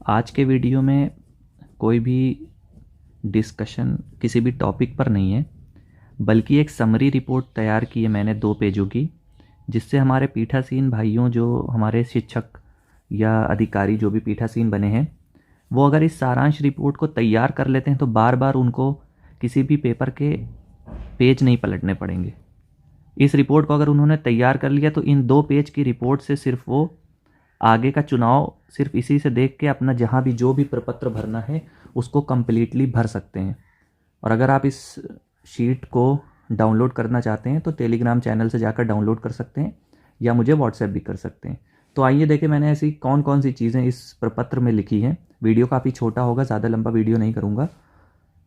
आज के वीडियो में कोई भी डिस्कशन किसी भी टॉपिक पर नहीं है, बल्कि एक समरी रिपोर्ट तैयार की है मैंने 2 पेजों की, जिससे हमारे पीठासीन भाइयों, जो हमारे शिक्षक या अधिकारी जो भी पीठासीन बने हैं, वो अगर इस सारांश रिपोर्ट को तैयार कर लेते हैं तो बार बार उनको किसी भी पेपर के पेज नहीं पलटने पड़ेंगे। इस रिपोर्ट को अगर उन्होंने तैयार कर लिया तो इन 2 पेज की रिपोर्ट से सिर्फ वो आगे का चुनाव सिर्फ इसी से देख के अपना जहाँ भी जो भी प्रपत्र भरना है उसको कम्प्लीटली भर सकते हैं। और अगर आप इस शीट को डाउनलोड करना चाहते हैं तो टेलीग्राम चैनल से जाकर डाउनलोड कर सकते हैं या मुझे व्हाट्सएप भी कर सकते हैं। तो आइए देखें मैंने ऐसी कौन कौन सी चीज़ें इस प्रपत्र में लिखी हैं। वीडियो काफ़ी छोटा होगा, ज़्यादा लंबा वीडियो नहीं करूँगा।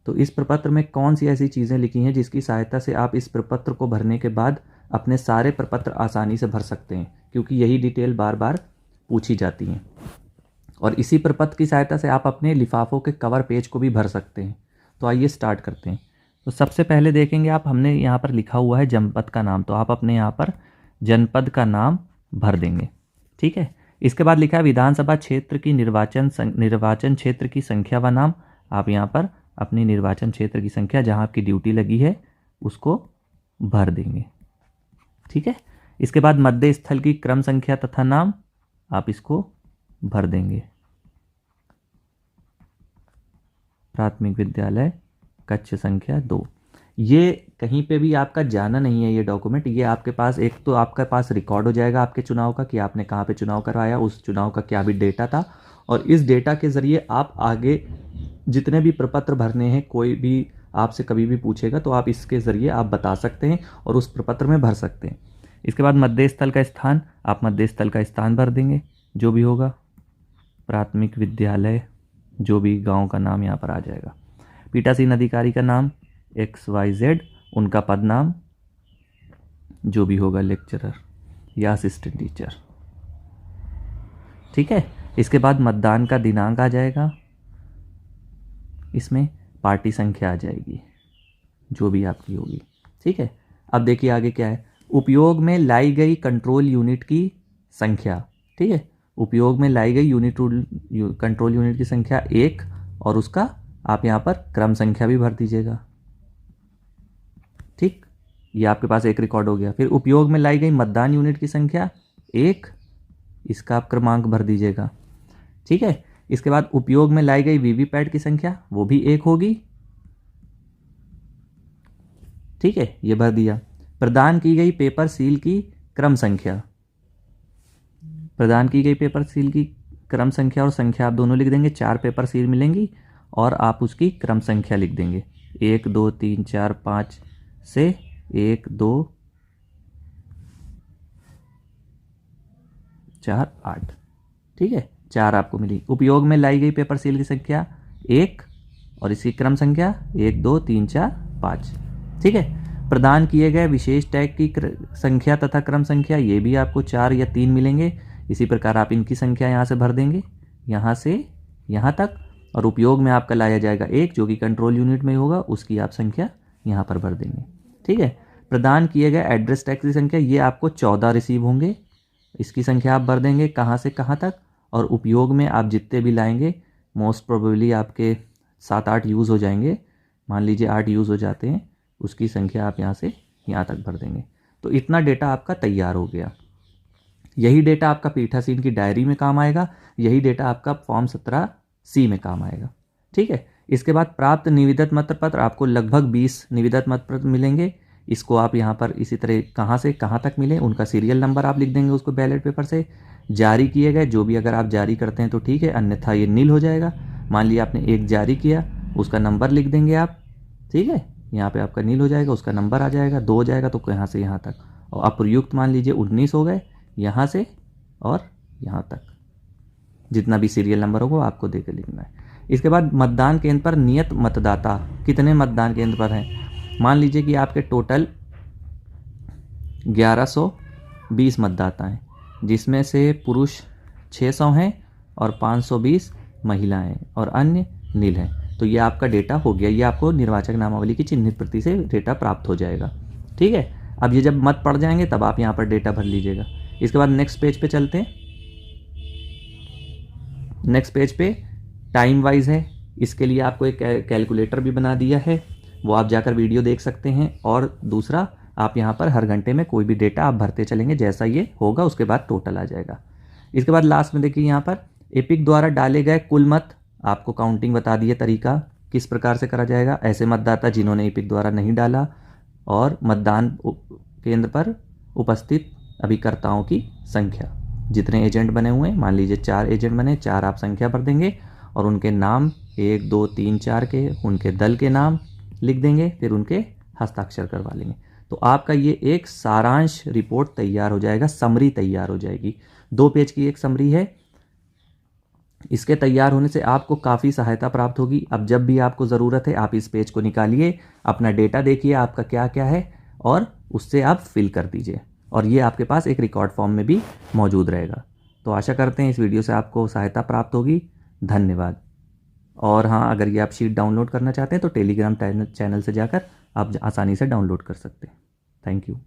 तो इस प्रपत्र में कौन सी ऐसी चीज़ें लिखी हैं जिसकी सहायता से आप इस प्रपत्र को भरने के बाद अपने सारे प्रपत्र आसानी से भर सकते हैं, क्योंकि यही डिटेल बार बार पूछी जाती हैं। और इसी प्रपत्र की सहायता से आप अपने लिफाफों के कवर पेज को भी भर सकते हैं। तो आइए स्टार्ट करते हैं। तो सबसे पहले देखेंगे आप, हमने यहाँ पर लिखा हुआ है जनपद का नाम, तो आप अपने यहाँ पर जनपद का नाम भर देंगे। ठीक है। इसके बाद लिखा है विधानसभा क्षेत्र की निर्वाचन क्षेत्र की संख्या व नाम। आप यहाँ पर अपनी निर्वाचन क्षेत्र की संख्या जहाँ आपकी ड्यूटी लगी है उसको भर देंगे। ठीक है। इसके बाद मध्य स्थल की क्रम संख्या तथा नाम, आप इसको भर देंगे। प्राथमिक विद्यालय कक्ष संख्या 2। ये कहीं पे भी आपका जाना नहीं है, ये डॉक्यूमेंट। ये आपके पास एक तो आपके पास रिकॉर्ड हो जाएगा आपके चुनाव का कि आपने कहाँ पे चुनाव करवाया, उस चुनाव का क्या भी डेटा था, और इस डेटा के ज़रिए आप आगे जितने भी प्रपत्र भरने हैं, कोई भी आपसे कभी भी पूछेगा तो आप इसके ज़रिए आप बता सकते हैं और उस प्रपत्र में भर सकते हैं। इसके बाद मध्य स्थल का स्थान, आप मध्य स्थल का स्थान भर देंगे जो भी होगा। प्राथमिक विद्यालय, जो भी गांव का नाम यहाँ पर आ जाएगा। पीठासीन अधिकारी का नाम XYZ, उनका पद नाम जो भी होगा, लेक्चरर या असिस्टेंट टीचर। ठीक है। इसके बाद मतदान का दिनांक आ जाएगा, इसमें पार्टी संख्या आ जाएगी जो भी आपकी होगी। ठीक है। अब देखिए आगे क्या है, उपयोग में लाई गई कंट्रोल यूनिट की संख्या। ठीक है। उपयोग में लाई गई कंट्रोल यूनिट की संख्या 1, और उसका आप यहाँ पर क्रम संख्या भी भर दीजिएगा। ठीक, ये आपके पास एक रिकॉर्ड हो गया। फिर उपयोग में लाई गई मतदान यूनिट की संख्या 1, इसका आप क्रमांक भर दीजिएगा। ठीक है। इसके बाद उपयोग में लाई गई वीवीपैट की संख्या, वो भी 1 होगी। ठीक है, ये भर दिया। प्रदान की गई पेपर सील की क्रम संख्या, प्रदान की गई पेपर सील की क्रम संख्या और संख्या आप दोनों लिख देंगे। 4 पेपर सील मिलेंगी और आप उसकी क्रम संख्या लिख देंगे, 1 2 3 4 5 से 1 2 4 8। ठीक है, 4 आपको मिली। उपयोग में लाई गई पेपर सील की संख्या 1 और इसकी क्रम संख्या 1 2 3 4 5। ठीक है। प्रदान किए गए विशेष टैग की संख्या तथा क्रम संख्या, ये भी आपको 4 या 3 मिलेंगे। इसी प्रकार आप इनकी संख्या यहाँ से भर देंगे, यहाँ से यहाँ तक। और उपयोग में आपका लाया जाएगा 1, जो कि कंट्रोल यूनिट में होगा, उसकी आप संख्या यहाँ पर भर देंगे। ठीक है। प्रदान किए गए एड्रेस टैग की संख्या, ये आपको 14 रिसीव होंगे, इसकी संख्या आप भर देंगे कहाँ से कहाँ तक। और उपयोग में आप जितने भी लाएंगे, मोस्ट प्रोबेबली आपके 7-8 यूज़ हो जाएंगे, मान लीजिए 8 यूज़ हो जाते हैं, उसकी संख्या आप यहाँ से यहाँ तक भर देंगे। तो इतना डेटा आपका तैयार हो गया। यही डेटा आपका पीठासीन की डायरी में काम आएगा, यही डेटा आपका फॉर्म 17C में काम आएगा। ठीक है। इसके बाद प्राप्त निविदत मत पत्र, आपको लगभग 20 निविदत मत पत्र मिलेंगे। इसको आप यहाँ पर इसी तरह कहाँ से कहाँ तक मिले, उनका सीरियल नंबर आप लिख देंगे उसको बैलेट पेपर से। जारी किए गए, जो भी अगर आप जारी करते हैं तो ठीक है, अन्यथा ये नील हो जाएगा। मान लिया आपने 1 जारी किया, उसका नंबर लिख देंगे आप। ठीक है, यहाँ पे आपका नील हो जाएगा, उसका नंबर आ जाएगा। 2 जाएगा तो यहाँ से यहाँ तक। और अप्रयुक्त मान लीजिए 19 हो गए, यहाँ से और यहाँ तक जितना भी सीरियल नंबर होगा आपको देकर लिखना है। इसके बाद मतदान केंद्र पर नियत मतदाता, कितने मतदान केंद्र पर हैं। मान लीजिए कि आपके टोटल 1120 मतदाता हैं, जिसमें से पुरुष 600 हैं और 520 महिलाएं और अन्य नील हैं। तो ये आपका डेटा हो गया, ये आपको निर्वाचक नामावली की चिन्हित प्रति से डेटा प्राप्त हो जाएगा। ठीक है। अब ये जब मत पड़ जाएंगे तब आप यहाँ पर डेटा भर लीजिएगा। इसके बाद नेक्स्ट पेज पे चलते हैं। नेक्स्ट पेज पे टाइम वाइज है, इसके लिए आपको एक कैलकुलेटर भी बना दिया है, वो आप जाकर वीडियो देख सकते हैं। और दूसरा, आप यहाँ पर हर घंटे में कोई भी डेटा आप भरते चलेंगे, जैसा ये होगा उसके बाद टोटल आ जाएगा। इसके बाद लास्ट में देखिए यहाँ पर एपिक द्वारा डाले गए कुल मत, आपको काउंटिंग बता दी है, तरीका किस प्रकार से करा जाएगा। ऐसे मतदाता जिन्होंने एपिक द्वारा नहीं डाला और मतदान केंद्र पर उपस्थित अभिकर्ताओं की संख्या, जितने एजेंट बने हुए हैं, मान लीजिए 4 एजेंट बने, 4 आप संख्या भर देंगे और उनके नाम 1 2 3 4 के, उनके दल के नाम लिख देंगे, फिर उनके हस्ताक्षर करवा लेंगे। तो आपका ये एक सारांश रिपोर्ट तैयार हो जाएगा, समरी तैयार हो जाएगी। 2 पेज की एक समरी है। इसके तैयार होने से आपको काफ़ी सहायता प्राप्त होगी। अब जब भी आपको ज़रूरत है आप इस पेज को निकालिए, अपना डेटा देखिए आपका क्या क्या है और उससे आप फिल कर दीजिए, और ये आपके पास एक रिकॉर्ड फॉर्म में भी मौजूद रहेगा। तो आशा करते हैं इस वीडियो से आपको सहायता प्राप्त होगी। धन्यवाद। और हाँ, अगर ये आप शीट डाउनलोड करना चाहते हैं तो टेलीग्राम चैनल से जाकर आप आसानी से डाउनलोड कर सकते हैं। Thank you.